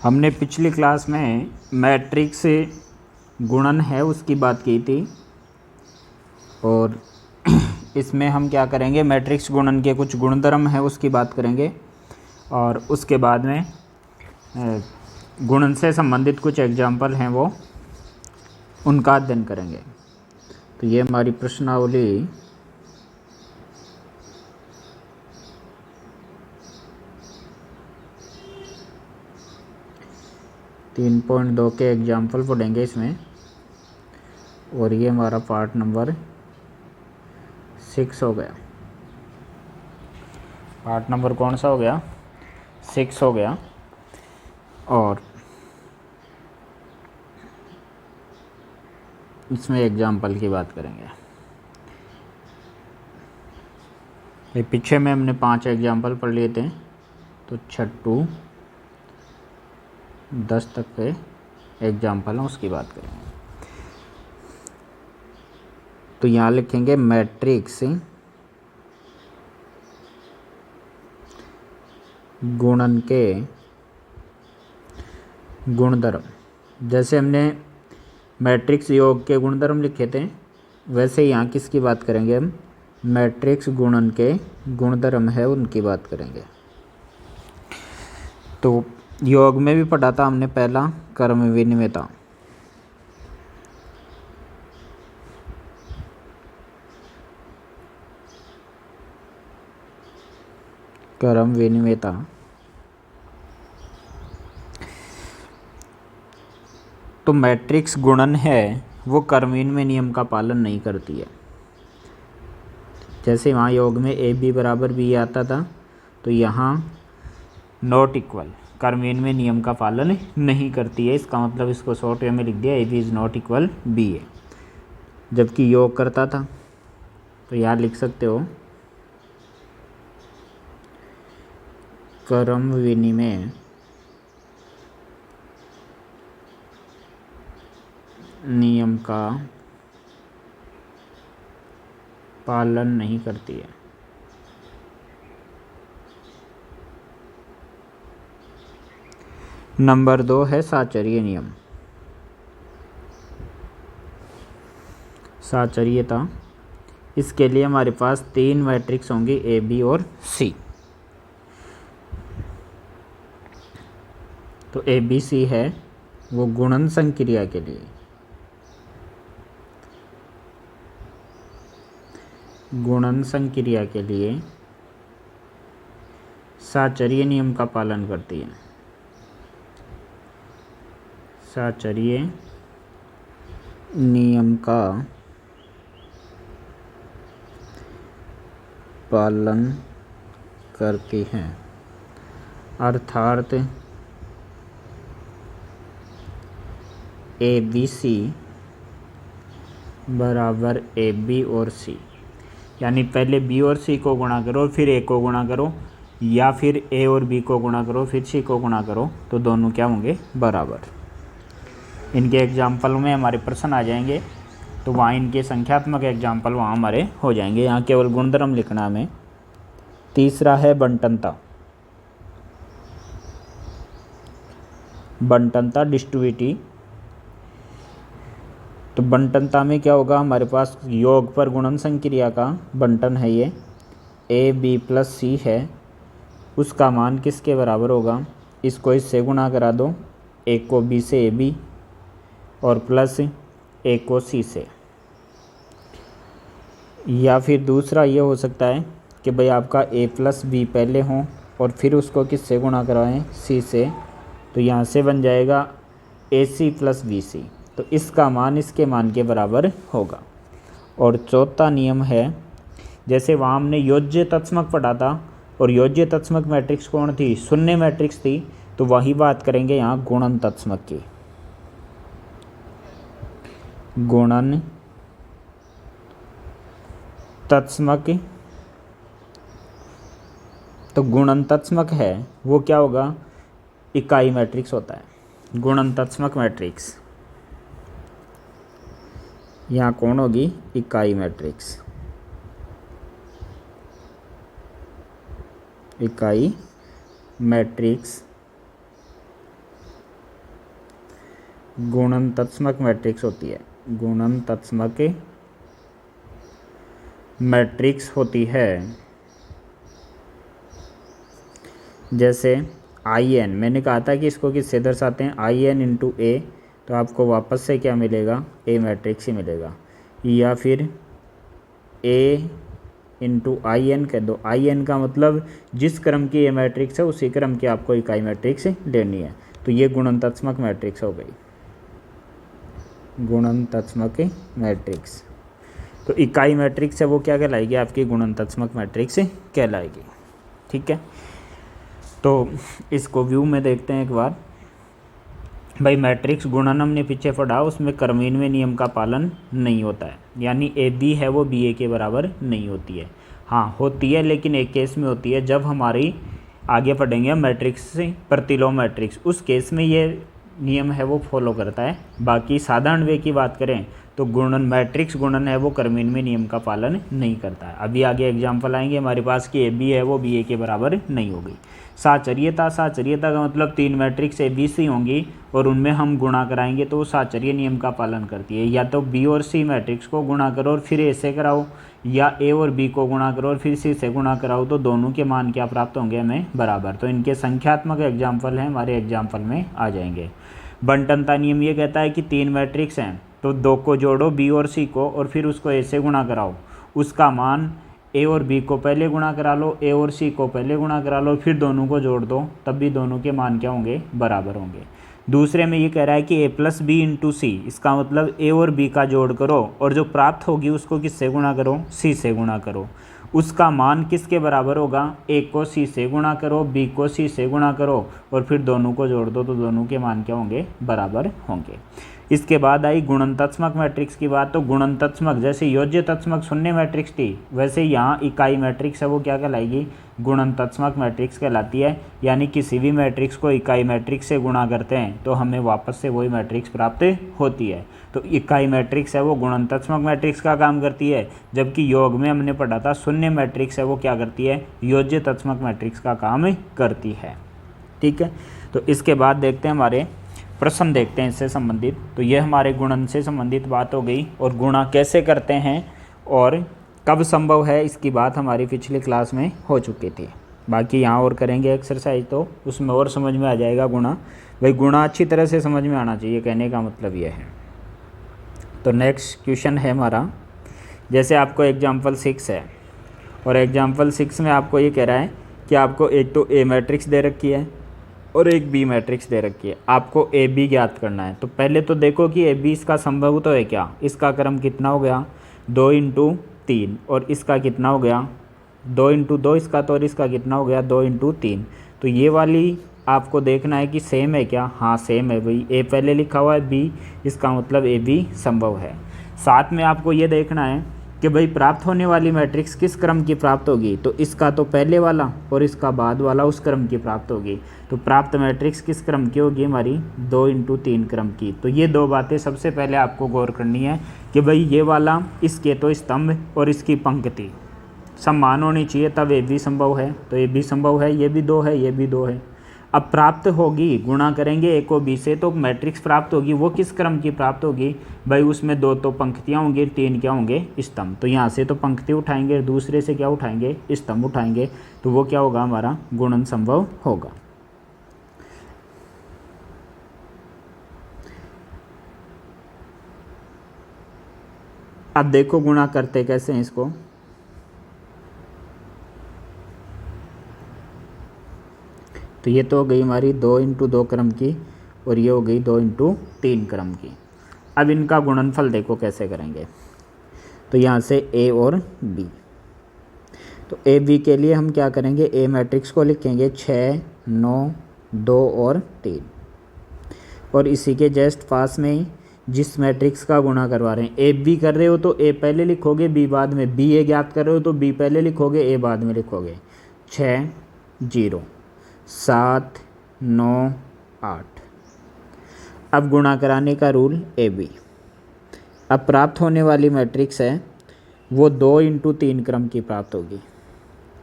हमने पिछली क्लास में मैट्रिक्स गुणन है उसकी बात की थी और इसमें हम क्या करेंगे, मैट्रिक्स गुणन के कुछ गुणधर्म है उसकी बात करेंगे और उसके बाद में गुणन से संबंधित कुछ एग्जाम्पल हैं वो उनका अध्ययन करेंगे। तो ये हमारी प्रश्नावली 3.2 के एग्जाम्पल पढ़ेंगे इसमें, और ये हमारा पार्ट नंबर 6 हो गया। पार्ट नंबर कौन सा हो गया? 6 हो गया। और इसमें एग्जाम्पल की बात करेंगे। ये पीछे में हमने 5 एग्जाम्पल पढ़ लिए थे, तो 6 10 तक के एग्जाम्पल हैं उसकी बात करेंगे। तो यहाँ लिखेंगे मैट्रिक्स गुणन के गुणधर्म। जैसे हमने मैट्रिक्स योग के गुणधर्म लिखे थे, वैसे यहाँ किसकी बात करेंगे हम? मैट्रिक्स गुणन के गुणधर्म है उनकी बात करेंगे। तो योग में भी पढ़ा था हमने, पहला क्रम विनिमेयता। क्रम विनिमेयता तो मैट्रिक्स गुणन है वो क्रम विनिमय नियम का पालन नहीं करती है। जैसे वहाँ योग में ए बी बराबर बी आता था, तो यहाँ नॉट इक्वल क्रम विनिमय नियम का पालन नहीं करती है। इसका मतलब इसको शॉर्ट वे में लिख दिया, A B is not equal B A. जबकि योग करता था, तो यहाँ लिख सकते हो क्रम विनिमय नियम का पालन नहीं करती है। नंबर 2 है साचर्य नियम। साचर्यता, इसके लिए हमारे पास 3 मैट्रिक्स होंगे, ए बी और सी। तो ए बी सी है वो गुणन संक्रिया के लिए, गुणन संक्रिया के लिए साचर्य नियम का पालन करती है। साचर्य नियम का पालन करती हैं, अर्थात ए बी सी बराबर ए बी और सी। यानी पहले बी और सी को गुणा करो, फिर ए को गुणा करो, या फिर ए और बी को गुणा करो, फिर सी को गुणा करो, तो दोनों क्या होंगे? बराबर। इनके एग्जाम्पल में हमारे प्रश्न आ जाएंगे, तो वहाँ इनके संख्यात्मक एग्जाम्पल वहाँ हमारे हो जाएंगे। यहाँ केवल गुणधर्म लिखना हमें। तीसरा है बंटनता। बंटनता डिस्ट्रीब्यूटी। तो बंटनता में क्या होगा? हमारे पास योग पर गुणन संक्रिया का बंटन है, ये ए बी प्लस सी है, उसका मान किसके बराबर होगा? इसको इससे गुणा करा दो, ए को बी से ए बी और प्लस ए को सी से। या फिर दूसरा ये हो सकता है कि भाई आपका ए प्लस बी पहले हो और फिर उसको किससे गुणा कराएं? सी से। तो यहाँ से बन जाएगा ए सी प्लस बी सी, तो इसका मान इसके मान के बराबर होगा। और चौथा नियम है, जैसे वहाँ हमने योज्य तत्समक पढ़ा था, और योज्य तत्समक मैट्रिक्स कौन थी? शून्य मैट्रिक्स थी। तो वही बात करेंगे यहाँ गुणन तत्समक की। गुणन तत्समक, तो गुणन तत्समक है वो क्या होगा? इकाई मैट्रिक्स होता है। गुणन तत्समक मैट्रिक्स यहाँ कौन होगी? इकाई मैट्रिक्स। इकाई मैट्रिक्स गुणनतात्मक मैट्रिक्स होती है, गुणनतात्मक मैट्रिक्स होती है। जैसे आई एन, मैंने कहा था कि इसको किससे दर्शाते हैं, आई एन इंटू ए, तो आपको वापस से क्या मिलेगा, ए मैट्रिक्स ही मिलेगा। या फिर ए इंटू आई एन कह दो, आई एन का मतलब जिस क्रम की ए मैट्रिक्स है उसी क्रम की आपको इकाई मैट्रिक्स लेनी है। तो ये गुणनतात्मक मैट्रिक्स हो गई, गुणनतात्मक मैट्रिक्स। तो इकाई मैट्रिक्स है वो क्या कहलाएगी, आपकी गुणनतात्मक मैट्रिक्स कहलाएगी। ठीक है, तो इसको व्यू में देखते हैं एक बार। भाई मैट्रिक्स गुणन हमने पीछे पढ़ा, उसमें क्रमन्वय नियम का पालन नहीं होता है, यानी ए बी है वो बी ए के बराबर नहीं होती है। हाँ होती है, लेकिन एक केस में होती है, जब हमारी आगे पढ़ेंगे मैट्रिक्स से प्रतिलोम मैट्रिक्स, उस केस में ये नियम है वो फॉलो करता है। बाकी साधारण वे की बात करें तो गुणन, मैट्रिक्स गुणन है वो क्रमन्वय नियम का पालन नहीं करता है। अभी आगे एग्जाम्पल आएंगे हमारे पास कि ए बी है वो बी ए के बराबर नहीं होगी। साचर्यता, साचर्यता का मतलब तीन मैट्रिक्स ए बी सी होंगी और उनमें हम गुणा कराएंगे तो वो साचर्य नियम का पालन करती है। या तो बी और सी मैट्रिक्स को गुणा करो और फिर ए से कराओ, या ए और बी को गुणा करो और फिर सी से गुणा कराओ, तो दोनों के मान क्या प्राप्त होंगे हमें, बराबर। तो इनके संख्यात्मक एग्जाम्पल हैं, हमारे एग्जाम्पल में आ जाएंगे। बंटनता नियम ये कहता है कि तीन मैट्रिक्स हैं तो दो को जोड़ो बी और सी को और फिर उसको ए से गुणा कराओ, उसका मान ए और बी को पहले गुणा करा लो, ए और सी को पहले गुणा करा लो, फिर दोनों को जोड़ दो, तब भी दोनों के मान क्या होंगे, बराबर होंगे। दूसरे में ये कह रहा है कि ए प्लस बी इंटू सी, इसका मतलब ए और बी का जोड़ करो और जो प्राप्त होगी उसको किससे गुणा करो, सी से गुणा करो, उसका मान किसके बराबर होगा, ए को सी से गुणा करो, बी को सी से गुणा करो और फिर दोनों को जोड़ दो, तो दोनों के मान क्या होंगे, बराबर होंगे। इसके बाद आई गुणनतात्मक मैट्रिक्स की बात। तो गुणनतात्मक जैसे योज्यतात्मक शून्य मैट्रिक्स थी, वैसे यहाँ इकाई मैट्रिक्स है वो क्या कहलाएगी, गुणनतात्मक मैट्रिक्स कहलाती है। यानी किसी भी मैट्रिक्स को इकाई मैट्रिक्स से गुणा करते हैं तो हमें वापस से वही मैट्रिक्स प्राप्त होती है। तो इकाई मैट्रिक्स है वो गुणनतात्मक मैट्रिक्स का काम करती है, जबकि योग में हमने पढ़ा था शून्य मैट्रिक्स है वो क्या करती है, योज्यतात्मक मैट्रिक्स का काम करती है। ठीक है, तो इसके बाद देखते हैं हमारे प्रश्न देखते हैं इससे संबंधित। तो ये हमारे गुणन से संबंधित बात हो गई, और गुणा कैसे करते हैं और कब संभव है इसकी बात हमारी पिछली क्लास में हो चुकी थी। बाकी यहाँ और करेंगे एक्सरसाइज तो उसमें और समझ में आ जाएगा गुणा। भाई गुणा अच्छी तरह से समझ में आना चाहिए, कहने का मतलब ये है। तो नेक्स्ट क्वेश्चन है हमारा, जैसे आपको एग्जाम्पल 6 है और एग्जाम्पल 6 में आपको ये कह रहा है कि आपको एक तो ए मैट्रिक्स दे रखी है और एक बी मैट्रिक्स दे रखी है, आपको ए बी ज्ञात करना है। तो पहले तो देखो कि ए बी इसका संभव तो है क्या, इसका क्रम कितना हो गया, 2 इंटू 3, और इसका कितना हो गया 2 इंटू 2 इसका, तो और इसका कितना हो गया 2 इंटू 3। तो ये वाली आपको देखना है कि सेम है क्या, हाँ सेम है भाई, ए पहले लिखा हुआ है बी, इसका मतलब ए बी संभव है। साथ में आपको ये देखना है कि भाई प्राप्त होने वाली मैट्रिक्स किस क्रम की प्राप्त होगी, तो इसका तो पहले वाला और इसका बाद वाला उस क्रम की प्राप्त होगी। तो प्राप्त मैट्रिक्स किस क्रम की होगी हमारी, 2 इंटू 3 क्रम की। तो ये दो बातें सबसे पहले आपको गौर करनी है कि भाई ये वाला इसके तो स्तंभ और इसकी पंक्ति समान होनी चाहिए, तब ये भी संभव है। तो ये भी संभव है, ये भी 2 है, ये भी 2 है। अब प्राप्त होगी, गुणा करेंगे ए को बी से, तो मैट्रिक्स प्राप्त होगी, वो किस क्रम की प्राप्त होगी भाई, उसमें 2 तो पंक्तियाँ होंगी, 3 क्या होंगे, स्तंभ। तो यहाँ से तो पंक्ति उठाएंगे, दूसरे से क्या उठाएंगे, स्तंभ उठाएंगे, तो वो क्या होगा हमारा गुणन संभव होगा। अब देखो गुणा करते कैसे हैं इसको। तो ये तो हो गई हमारी 2 इंटू 2 क्रम की और ये हो गई 2 इंटू 3 क्रम की। अब इनका गुणनफल देखो कैसे करेंगे। तो यहाँ से ए और बी, तो ए बी के लिए हम क्या करेंगे, ए मैट्रिक्स को लिखेंगे 6 9 2 और 3, और इसी के जस्ट पास में ही जिस मैट्रिक्स का गुणा करवा रहे हैं, ए बी कर रहे हो तो ए पहले लिखोगे बी बाद में, बी ए ज्ञात कर रहे हो तो बी पहले लिखोगे ए बाद में लिखोगे। 6 0 7 9 8। अब गुणा कराने का रूल ए बी। अब प्राप्त होने वाली मैट्रिक्स है वो 2 इंटू 3 क्रम की प्राप्त होगी,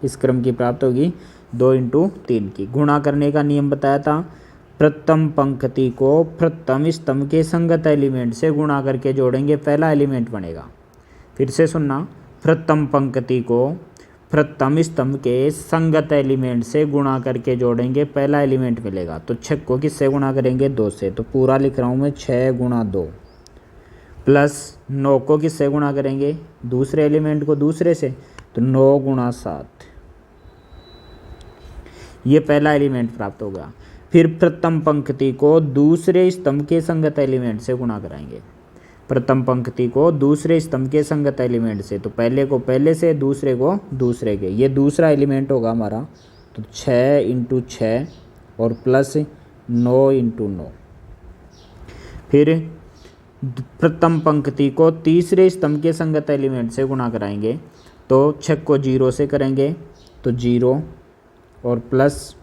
इस क्रम की प्राप्त होगी 2 इंटू 3 की। गुणा करने का नियम बताया था, प्रथम पंक्ति को प्रथम स्तंभ के संगत एलिमेंट से गुणा करके जोड़ेंगे, पहला एलिमेंट बनेगा। फिर से सुनना, प्रथम पंक्ति को प्रथम स्तंभ के संगत एलिमेंट से गुणा करके जोड़ेंगे, पहला एलिमेंट मिलेगा। तो 6 को किससे गुणा करेंगे? 2 से। तो पूरा लिख रहा हूँ मैं 6 गुणा 2 प्लस 9 को किससे गुणा करेंगे? दूसरे एलिमेंट को दूसरे से, तो 9 गुणा 7, ये पहला एलिमेंट प्राप्त होगा। फिर प्रथम पंक्ति को दूसरे स्तंभ के संगत एलिमेंट से गुणा कराएंगे, प्रथम पंक्ति को दूसरे स्तंभ के संगत एलिमेंट से, तो पहले को पहले से, दूसरे को दूसरे के, ये दूसरा एलिमेंट होगा हमारा। तो 6 × 6 और प्लस 9 × 9। फिर प्रथम पंक्ति को तीसरे स्तंभ के संगत एलिमेंट से गुणा कराएंगे, तो 6 को 0 से करेंगे तो 0 और प्लस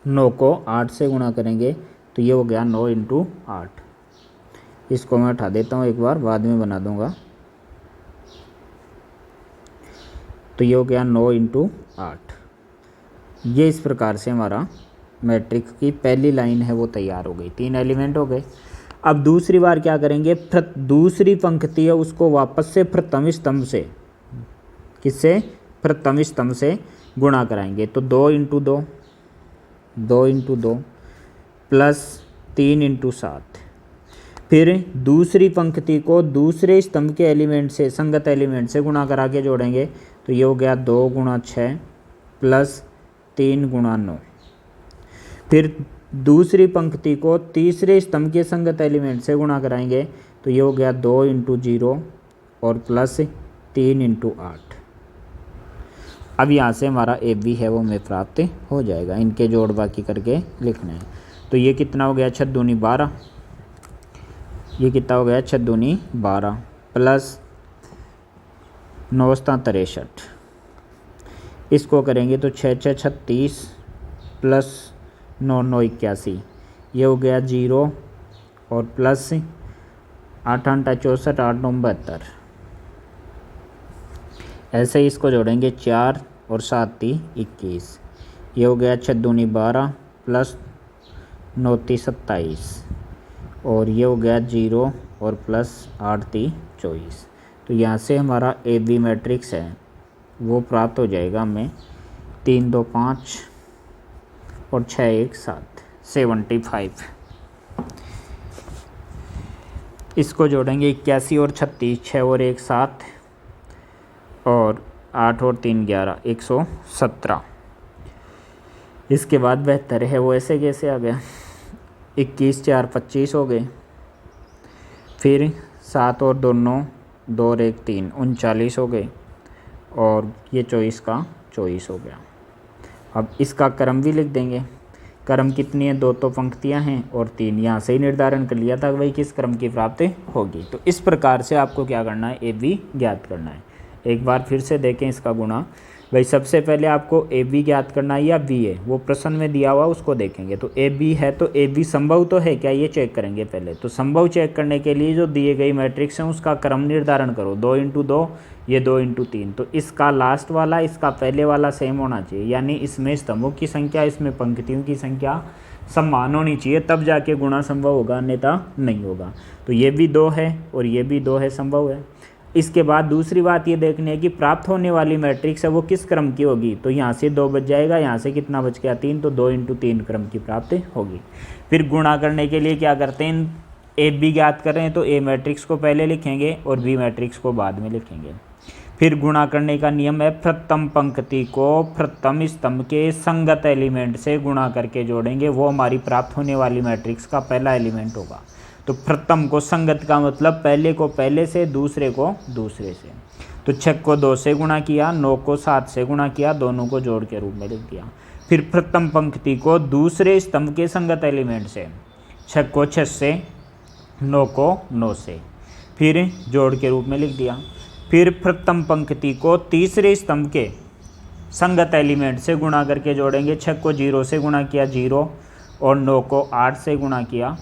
9 को 8 से गुणा करेंगे, तो ये हो गया 9 × 8। इसको मैं उठा देता हूँ एक बार, बाद में बना दूंगा। तो ये हो गया 9 × 8। ये इस प्रकार से हमारा मैट्रिक्स की पहली लाइन है वो तैयार हो गई, 3 एलिमेंट हो गए। अब दूसरी बार क्या करेंगे? दूसरी पंक्ति है उसको वापस से प्रथम स्तंभ से, किससे? प्रथम स्तंभ से गुणा कराएंगे। तो 2 × 2, 2 × 2 प्लस 3 × 7। फिर दूसरी पंक्ति को दूसरे स्तंभ के एलिमेंट से, संगत एलिमेंट से गुणा करा के जोड़ेंगे, तो ये हो गया 2 × 6 प्लस 3 × 9। फिर दूसरी पंक्ति को तीसरे स्तंभ के संगत एलिमेंट से गुणा कराएंगे, तो ये हो गया 2 × 0 और प्लस 3 × 8। अब यहाँ से हमारा AB है वो हमें प्राप्त हो जाएगा। इनके जोड़ बाकी करके लिखना है। तो ये कितना हो गया? 6 दूनी 12, ये कितना हो गया? 6 दूनी 12 प्लस 9 63। इसको करेंगे तो 6 6 36 प्लस 9 9 81, ये हो गया 0 और प्लस 8 8 64 8 9 72। ऐसे ही इसको जोड़ेंगे 4 और 7 3 21, ये हो गया 6 दूनी 12 प्लस 9 3 27 और ये हो गया 0 और प्लस 8 3 24। तो यहाँ से हमारा AB मैट्रिक्स है वो प्राप्त हो जाएगा हमें 3 2 5 और 6 1 7 75। इसको जोड़ेंगे 81 और 36, 6 और 1 7 और 8 और 3 11 117। इसके बाद 72 है वो ऐसे कैसे आ गया? 21 4 25 हो गए। फिर 7 और 2 9, 2 और 1 3 39 हो गए और ये 24 का 24 हो गया। अब इसका क्रम भी लिख देंगे। क्रम कितनी है? 2 तो पंक्तियां हैं और 3, यहाँ से ही निर्धारण कर लिया था भाई किस क्रम की प्राप्ति होगी। तो इस प्रकार से आपको क्या करना है? AB ज्ञात करना है। एक बार फिर से देखें इसका गुणा। भाई सबसे पहले आपको AB ज्ञात करना है या BA, वो प्रश्न में दिया हुआ उसको देखेंगे। तो AB है तो AB संभव तो है क्या, ये चेक करेंगे पहले। तो संभव चेक करने के लिए जो दिए गई मैट्रिक्स है उसका क्रम निर्धारण करो। 2 × 2, ये 2 × 3, तो इसका लास्ट वाला इसका पहले वाला सेम होना चाहिए, यानी इसमें स्तंभों की संख्या इसमें पंक्तियों की संख्या समान होनी चाहिए, तब जाके गुणा संभव होगा, अन्यथा नहीं होगा। तो ये भी 2 है और ये भी 2 है, संभव है। इसके बाद दूसरी बात ये देखनी है कि प्राप्त होने वाली मैट्रिक्स है वो किस क्रम की होगी। तो यहाँ से 2 बच जाएगा, यहाँ से कितना बच गया? 3, तो 2 × 3 क्रम की प्राप्ति होगी। फिर गुणा करने के लिए क्या करते हैं? AB ज्ञात कर रहे हैं तो A मैट्रिक्स को पहले लिखेंगे और B मैट्रिक्स को बाद में लिखेंगे। फिर गुणा करने का नियम है प्रथम पंक्ति को प्रथम स्तंभ के संगत एलिमेंट से गुणा करके जोड़ेंगे, वो हमारी प्राप्त होने वाली मैट्रिक्स का पहला एलिमेंट होगा। तो प्रथम को संगत का मतलब पहले को पहले से, दूसरे को दूसरे से। तो 6 को 2 से गुणा किया, 9 को 7 से गुणा किया, दोनों को जोड़ के रूप में लिख दिया। फिर प्रथम पंक्ति को दूसरे स्तंभ के संगत एलिमेंट से, 6 को 6 से, 9 को 9 से, फिर जोड़ के रूप में लिख दिया। फिर प्रथम पंक्ति को तीसरे स्तंभ के संगत एलिमेंट से गुणा करके जोड़ेंगे। 6 को 0 से गुणा किया, 0 और 9 को 8 से गुणा किया,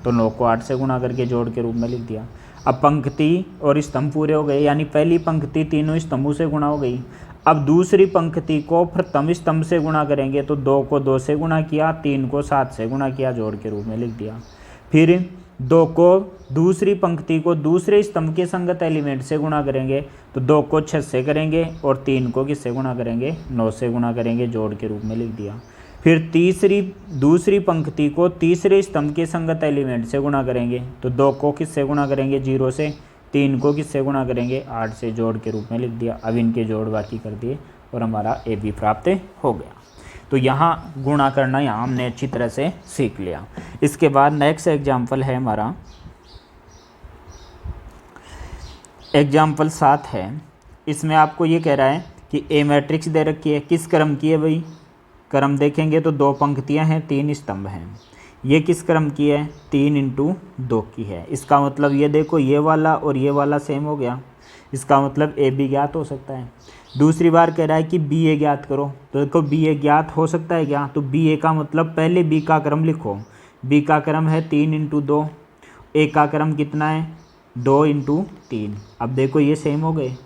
तो 9 को 8 से गुणा करके जोड़ के रूप में लिख दिया। अब पंक्ति और स्तंभ पूरे हो गए, यानी पहली पंक्ति तीनों स्तंभों से गुणा हो गई। अब दूसरी पंक्ति को प्रथम स्तंभ से गुणा करेंगे तो 2 को 2 से गुणा किया, 3 को 7 से गुणा किया, जोड़ के रूप में लिख दिया। फिर 2 को दूसरी पंक्ति को दूसरे स्तंभ के संगत एलिमेंट से गुणा करेंगे तो 2 को 6 से करेंगे और 3 को किससे गुणा करेंगे, 9 से गुणा करेंगे, जोड़ के रूप में लिख दिया। फिर दूसरी पंक्ति को तीसरे स्तंभ के संगत एलिमेंट से गुणा करेंगे तो 2 को किससे गुणा करेंगे, 0 से, 3 को किससे गुणा करेंगे, 8 से, जोड़ के रूप में लिख दिया। अब इनके जोड़ बाकी कर दिए और हमारा ए बी प्राप्त हो गया। तो यहाँ गुणा करना यहाँ हमने अच्छी तरह से सीख लिया। इसके बाद नेक्स्ट एग्जाम्पल है हमारा एग्जाम्पल 7 है। इसमें आपको ये कह रहा है कि ए मैट्रिक्स दे रखी है, किस क्रम की है भाई, क्रम देखेंगे तो 2 पंक्तियां हैं, 3 स्तंभ हैं। ये किस क्रम की है, 3 इंटू 2 की है। इसका मतलब ये देखो ये वाला और ये वाला सेम हो गया, इसका मतलब ए बी ज्ञात हो सकता है। दूसरी बार कह रहा है कि बी ए ज्ञात करो, तो देखो बी ए ज्ञात हो सकता है क्या, तो बी ए का मतलब पहले बी का क्रम लिखो। बी का क्रम है 3 इंटू 2, ए का क्रम कितना है 2 इंटू 3। अब देखो ये सेम हो गए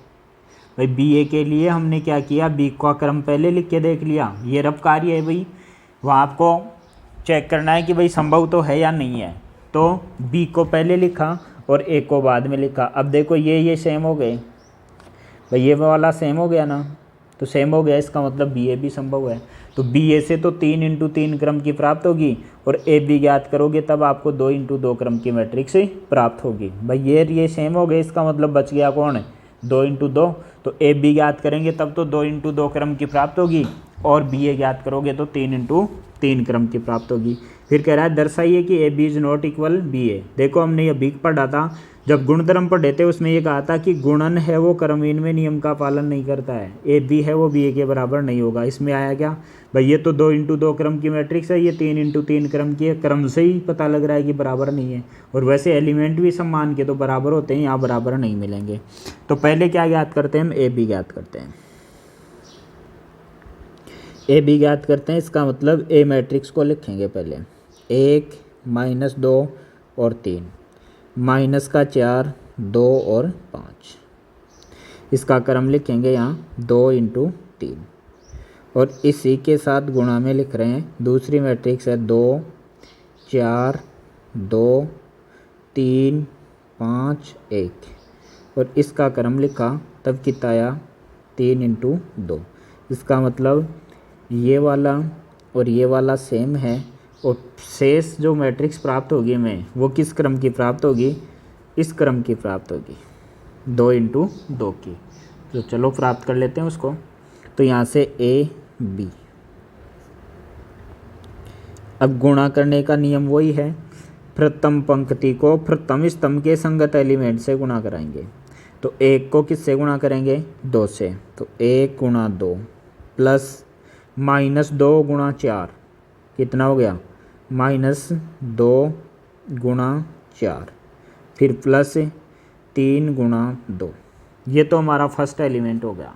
भाई। बी ए के लिए हमने क्या किया, बी का क्रम पहले लिख के देख लिया, ये रफ कार्य है भाई, वहाँ आपको चेक करना है कि भाई संभव तो है या नहीं है। तो बी को पहले लिखा और ए को बाद में लिखा। अब देखो ये सेम हो गए भाई, ये वाला सेम हो गया ना, तो सेम हो गया, इसका मतलब बी ए भी संभव है। तो बी ए से तो 3 इंटू 3 क्रम की प्राप्त होगी और ए बी ज्ञात करोगे तब आपको 2 इंटू 2 क्रम की मैट्रिक्स प्राप्त होगी भाई। ये सेम हो गए, इसका मतलब बच गया कौन है, 2 इंटू 2। तो ए बी ज्ञात करेंगे तब तो 2 इंटू 2 क्रम की प्राप्त होगी और बी ए ज्ञात करोगे तो 3 इंटू 3 क्रम की प्राप्त होगी। फिर कह रहा है दर्शाइए कि A B is not equal B A. देखो हमने ये भी पढ़ा था, जब गुणधर्म पढ़े थे उसमें ये कहा था कि गुणन है वो क्रमहीन में नियम का पालन नहीं करता है, ए बी है वो बी ए के बराबर नहीं होगा। इसमें आया क्या भाई, ये तो 2 इंटू 2 क्रम की मैट्रिक्स है, ये 3 इंटू 3 क्रम की है, क्रम से ही पता लग रहा है कि बराबर नहीं है। और वैसे एलिमेंट भी समान के तो बराबर होते हैं, यहाँ बराबर नहीं मिलेंगे। तो पहले क्या ज्ञात करते हैं, हम ए बी ज्ञात करते हैं। ए बी ज्ञात करते हैं, इसका मतलब ए मैट्रिक्स को लिखेंगे पहले 1 माइनस 2 और 3, माइनस का 4, 2 और 5। इसका क्रम लिखेंगे यहाँ 2 इंटू 3 और इसी के साथ गुणा में लिख रहे हैं दूसरी मैट्रिक्स है 2 4 2 3 5 1 और इसका क्रम लिखा तब कितना आया 3 इंटू 2। इसका मतलब ये वाला और ये वाला सेम है और शेष जो मैट्रिक्स प्राप्त होगी हमें वो किस क्रम की प्राप्त होगी, इस क्रम की प्राप्त होगी 2 इंटू 2 की। तो चलो प्राप्त कर लेते हैं उसको। तो यहाँ से ए बी, अब गुणा करने का नियम वही है, प्रथम पंक्ति को प्रथम स्तंभ के संगत एलिमेंट से गुणा कराएंगे। तो 1 को किससे गुणा करेंगे, 2 से, तो 1 गुणा 2 प्लस माइनस 2 गुणा 4 कितना हो गया, माइनस 2 गुणा 4, फिर प्लस 3 गुणा 2। ये तो हमारा फर्स्ट एलिमेंट हो गया,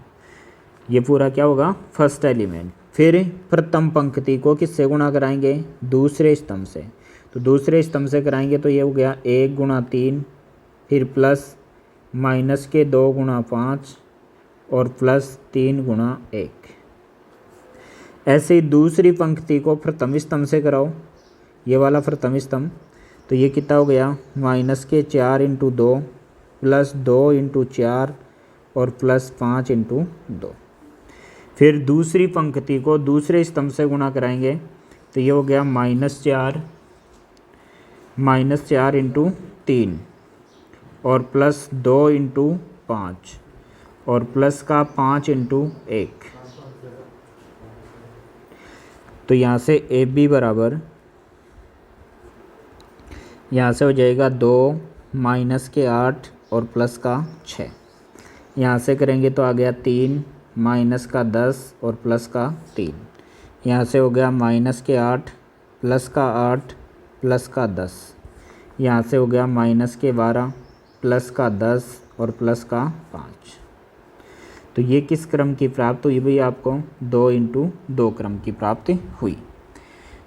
ये पूरा क्या होगा, फर्स्ट एलिमेंट। फिर प्रथम पंक्ति को किससे गुणा कराएंगे, दूसरे स्तंभ से। तो दूसरे स्तंभ से कराएंगे तो ये हो गया 1 गुणा 3, फिर प्लस माइनस के 2 गुणा 5 और प्लस 3 गुणा 1। ऐसे ही दूसरी पंक्ति को प्रथम स्तंभ से कराओ, ये वाला प्रथम स्तंभ, तो ये कितना हो गया, माइनस के 4 इंटू 2 प्लस 2 इंटू 4 और प्लस 5 इंटू 2। फिर दूसरी पंक्ति को दूसरे स्तंभ से गुणा कराएंगे तो ये हो गया माइनस 4 इंटू 3 और प्लस 2 इंटू 5 और प्लस का 5 इंटू 1। तो यहाँ से ए बी बराबर, यहाँ से हो जाएगा 2 माइनस के 8 और प्लस का 6। यहाँ से करेंगे तो आ गया 3 माइनस का 10 और प्लस का 3। यहाँ से हो गया माइनस के 8 प्लस का 8 प्लस का 10। यहाँ से हो गया माइनस के 12 प्लस का 10 और प्लस का 5। तो ये किस क्रम की प्राप्त हुई भाई, आपको 2 इंटू 2 क्रम की प्राप्ति हुई।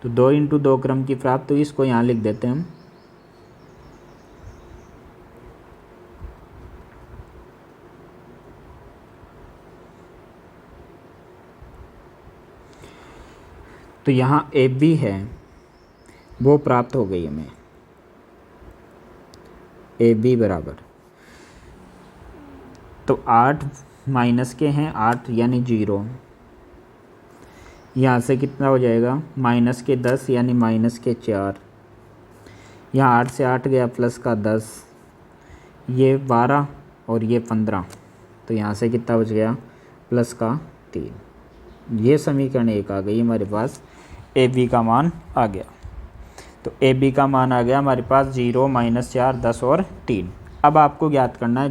तो 2 इंटू 2 क्रम की प्राप्त हुई, इसको यहाँ लिख देते हैं हम। तो यहाँ ए बी है वो प्राप्त हो गई हमें, ए बी बराबर, तो 8 माइनस के हैं 8 यानी 0, यहाँ से कितना हो जाएगा माइनस के 10 यानी माइनस के 4, यहाँ 8 से 8 गया प्लस का 10, ये 12 और ये 15, तो यहाँ से कितना बच गया प्लस का 3। ये समीकरण 1 आ गई हमारे पास, ए बी का मान आ गया। तो ए बी का मान आ गया हमारे पास 0 माइनस 4 10 और 3। अब आपको ज्ञात करना है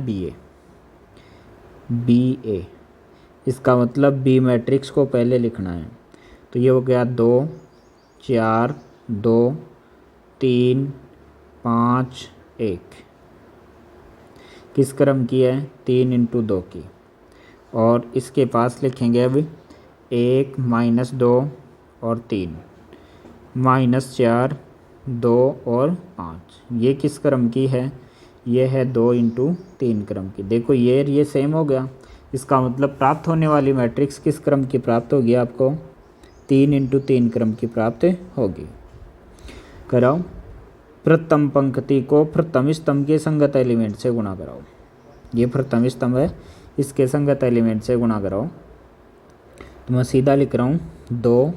बी ए, इसका मतलब बी मैट्रिक्स को पहले लिखना है। तो ये हो गया 2 4 2 3 5 1, किस क्रम की है 3 इंटू 2 की, और इसके पास लिखेंगे अब 1 माइनस 2 और 3 माइनस 4 2 और 5, ये किस क्रम की है, ये है 2 इंटू 3 क्रम की। देखो ये सेम हो गया, इसका मतलब प्राप्त होने वाली मैट्रिक्स किस क्रम की प्राप्त होगी, आपको 3 इंटू 3 क्रम की प्राप्त होगी। कराओ, प्रथम पंक्ति को प्रथम स्तंभ के संगत एलिमेंट से गुणा कराओ, ये प्रथम स्तंभ है इसके संगत एलिमेंट से गुणा कराओ। तो मैं सीधा लिख रहा हूँ 2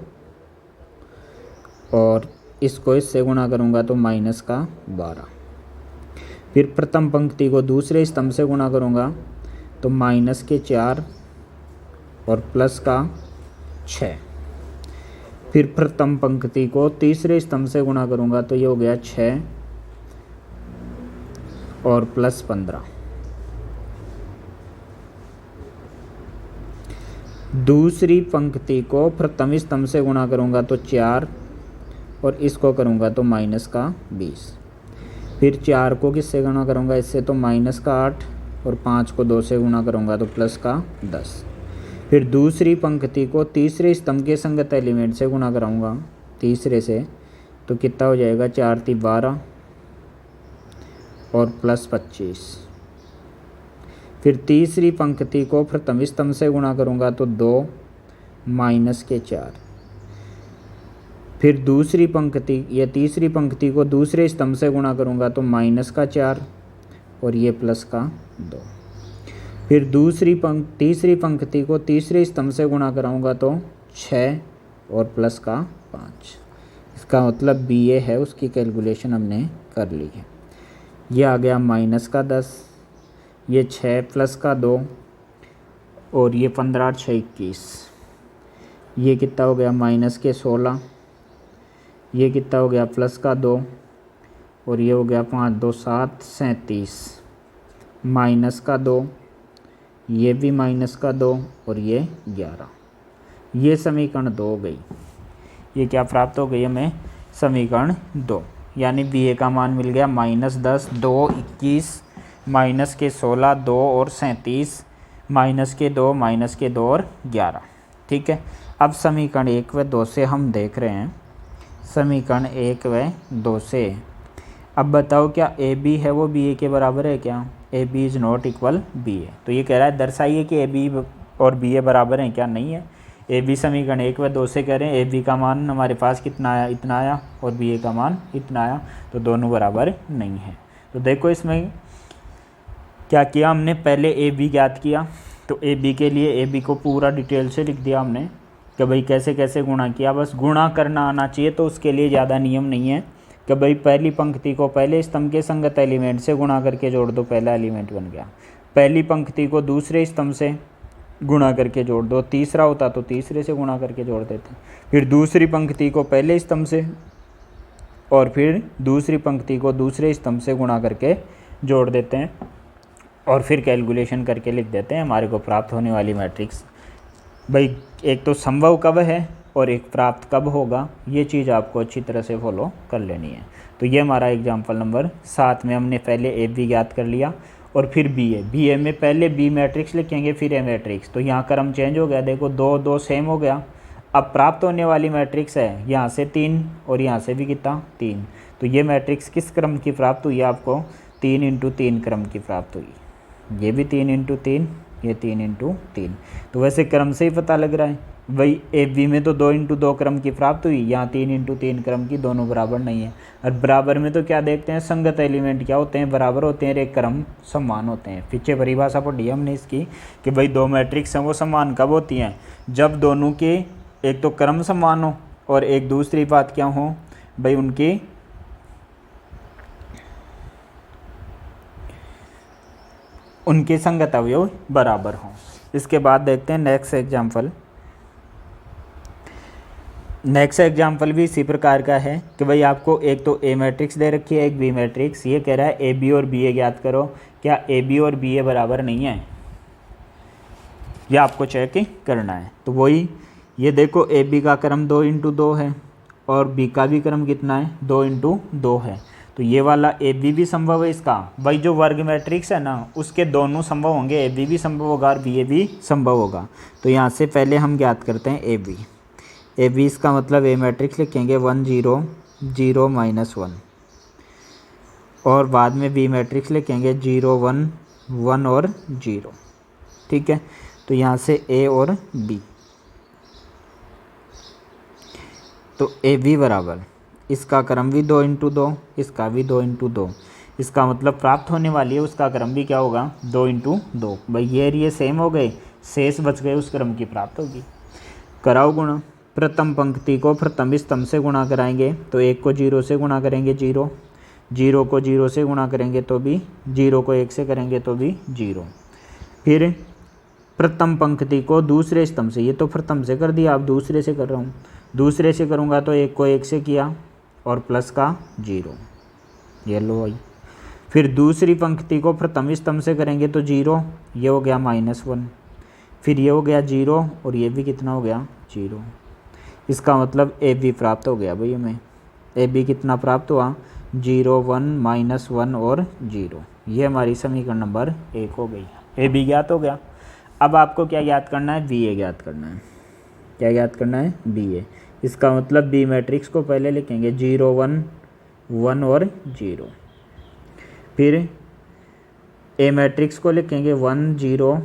और इसको इससे गुणा करूँगा तो माइनस का 12, फिर प्रथम पंक्ति को दूसरे स्तंभ से गुणा करूँगा तो माइनस के 4 और प्लस का 6, फिर प्रथम पंक्ति को तीसरे स्तंभ से गुणा करूँगा तो ये हो गया 6 और प्लस 15, दूसरी पंक्ति को प्रथम स्तंभ से गुणा करूँगा तो 4 और इसको करूँगा तो माइनस का 20, फिर 4 को किससे गुणा करूँगा इससे तो माइनस का 8 और 5 को 2 से गुणा करूँगा तो प्लस का 10, फिर दूसरी पंक्ति को तीसरे स्तंभ के संगत एलिमेंट से गुणा कराऊँगा तीसरे से, तो कितना हो जाएगा 4 × 12 और प्लस 25, फिर तीसरी पंक्ति को प्रथम स्तंभ से गुणा करूँगा तो 2 माइनस के 4, फिर दूसरी पंक्ति या तीसरी पंक्ति को दूसरे स्तंभ से गुणा करूँगा तो माइनस का 4 और ये प्लस का 2, फिर तीसरी पंक्ति को तीसरे स्तंभ से गुणा कराऊँगा तो 6 और प्लस का 5। इसका मतलब बी ए है, उसकी कैलकुलेशन हमने कर ली है। ये आ गया माइनस का 10, ये 6 प्लस का 2 और ये 15 6 21, ये कितना हो गया माइनस के 16, ये कितना हो गया प्लस का 2 और ये हो गया 5 2 7 37, माइनस का 2, ये भी माइनस का 2 और ये 11। ये समीकरण 2 हो गई। ये क्या प्राप्त हो गई हमें समीकरण 2, यानी बी ए का मान मिल गया -10 2 21 माइनस के 16 2 और 37 माइनस के 2 और 11। ठीक है, अब समीकरण 1 व 2 से हम देख रहे हैं, समीकरण 1 व 2 से अब बताओ क्या ए बी है वो बी ए के बराबर है क्या, A B is not equal B A. तो ये कह रहा है दर्शाइए कि ए बी और बी ए बराबर हैं क्या, नहीं है। ए बी समीकरण 1 व 2 से कह रहे हैं ए बी का मान हमारे पास कितना आया इतना आया और बी ए का मान इतना आया, तो दोनों बराबर नहीं है। तो देखो इसमें क्या किया हमने, पहले ए बी ज्ञात किया, तो ए बी के लिए ए बी को पूरा डिटेल से लिख दिया हमने कि भाई कैसे कैसे गुणा किया, बस गुणा करना आना चाहिए, तो उसके लिए ज़्यादा नियम नहीं है कि भाई पहली पंक्ति को पहले स्तंभ के संगत एलिमेंट से गुणा करके जोड़ दो, पहला एलिमेंट बन गया। पहली पंक्ति को दूसरे स्तंभ से गुणा करके जोड़ दो, तीसरा होता तो तीसरे से गुणा करके जोड़ देते, फिर दूसरी पंक्ति को पहले स्तंभ से और फिर दूसरी पंक्ति को दूसरे स्तंभ से गुणा करके जोड़ देते हैं और फिर कैलकुलेशन करके लिख देते हैं हमारे को प्राप्त होने वाली मैट्रिक्स। भाई एक तो संभव कब है और एक प्राप्त कब होगा, ये चीज़ आपको अच्छी तरह से फॉलो कर लेनी है। तो ये हमारा एग्जाम्पल नंबर 7 में हमने पहले ए बी ज्ञात कर लिया और फिर बी ए में पहले बी मैट्रिक्स लिखेंगे फिर ए मैट्रिक्स, तो यहाँ क्रम चेंज हो गया, देखो 2 2 सेम हो गया। अब प्राप्त होने वाली मैट्रिक्स है यहाँ से 3 और यहाँ से भी कितना 3, तो ये मैट्रिक्स किस क्रम की प्राप्त हुई आपको 3 × 3 क्रम की प्राप्त हुई, ये भी 3 × 3 ये 3 इंटू 3। तो वैसे क्रम से ही पता लग रहा है भाई ए बी में तो 2 इंटू 2 क्रम की प्राप्त हुई, यहाँ 3 इंटू 3 क्रम की, दोनों बराबर नहीं है। और बराबर में तो क्या देखते हैं, संगत एलिमेंट क्या होते हैं, बराबर होते हैं, एक क्रम समान होते हैं। पीछे परिभाषा पढ़ी हमने इसकी कि भाई दो मैट्रिक्स हैं वो समान कब होती हैं, जब दोनों के एक तो क्रम समान हो और एक दूसरी बात क्या हो भाई उनके संगत अवयव बराबर हों। इसके बाद देखते हैं नेक्स्ट एग्जाम्पल। नेक्स्ट एग्जाम्पल भी इसी प्रकार का है कि भाई आपको एक तो ए मैट्रिक्स दे रखी है, एक बी मैट्रिक्स, ये कह रहा है ए बी और बी ए ज्ञात करो। क्या ए बी और बी ए बराबर नहीं है, यह आपको चेक करना है। तो वही ये देखो ए बी का क्रम 2 इंटू 2 है और बी का भी क्रम कितना है, 2 इंटू 2 है। तो ये वाला ए बी भी संभव है इसका, भाई जो वर्ग मैट्रिक्स है ना उसके दोनों संभव होंगे, ए बी भी संभव होगा और बी ए भी संभव होगा। तो यहाँ से पहले हम ज्ञात करते हैं ए बी। ए बी इसका मतलब ए मैट्रिक्स लिखेंगे 1 0 0 -1 और बाद में बी मैट्रिक्स लिखेंगे 0 1 1 और 0। ठीक है, तो यहाँ से ए और बी, तो ए बी बराबर इसका क्रम भी 2 इंटू 2, इसका भी 2 इंटू 2, इसका मतलब प्राप्त होने वाली है उसका क्रम भी क्या होगा, 2 इंटू 2। भाई ये सेम हो गए, शेष बच गए, उस क्रम की प्राप्त होगी। कराओ गुणा। प्रथम पंक्ति को प्रथम स्तंभ से गुणा कराएंगे तो 1 को 0 से गुणा करेंगे 0, 0 को 0 से गुणा करेंगे तो भी 0, को 1 से करेंगे तो भी 0। फिर प्रथम पंक्ति को दूसरे स्तंभ से, ये तो प्रथम से कर दिया, अब दूसरे से कर रहा हूँ, दूसरे से करूँगा तो 1 को 1 से किया और प्लस का 0, ये लो आई। फिर दूसरी पंक्ति को प्रथम स्तंभ से करेंगे तो 0, ये हो गया -1, फिर ये हो गया 0 और ये भी कितना हो गया 0। इसका मतलब ए बी प्राप्त हो गया भाई हमें। ए बी कितना प्राप्त हुआ, 0 1 -1 और 0। ये हमारी समीकरण नंबर 1 हो गई। ए बी ज्ञात हो गया। अब आपको क्या ज्ञात करना है, बी ए ज्ञात करना है। क्या ज्ञात करना है, बी ए। इसका मतलब बी मैट्रिक्स को पहले लिखेंगे 0 1 1 और 0। फिर ए मैट्रिक्स को लिखेंगे 1 0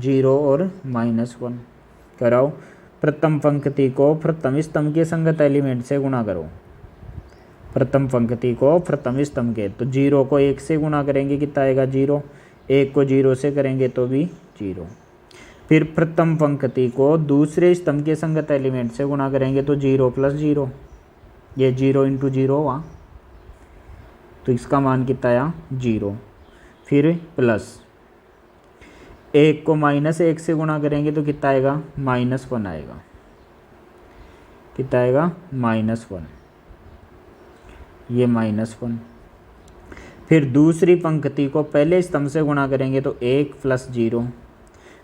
0 और -1। कराओ। प्रथम पंक्ति को प्रथम स्तंभ के संगत एलिमेंट से गुणा करो। प्रथम पंक्ति को प्रथम स्तंभ के, तो 0 को 1 से गुणा करेंगे कितना आएगा 0, 1 को 0 से करेंगे तो भी 0। फिर प्रथम पंक्ति को दूसरे स्तंभ के संगत एलिमेंट से गुणा करेंगे तो 0 + 0, ये 0 इंटू 0 हुआ, तो इसका मान कितना आया 0। फिर प्लस 1 को -1 से गुणा करेंगे तो कितना आएगा -1 आएगा, कितना आएगा -1, ये -1। फिर दूसरी पंक्ति को पहले स्तंभ से गुणा करेंगे तो 1 + 0,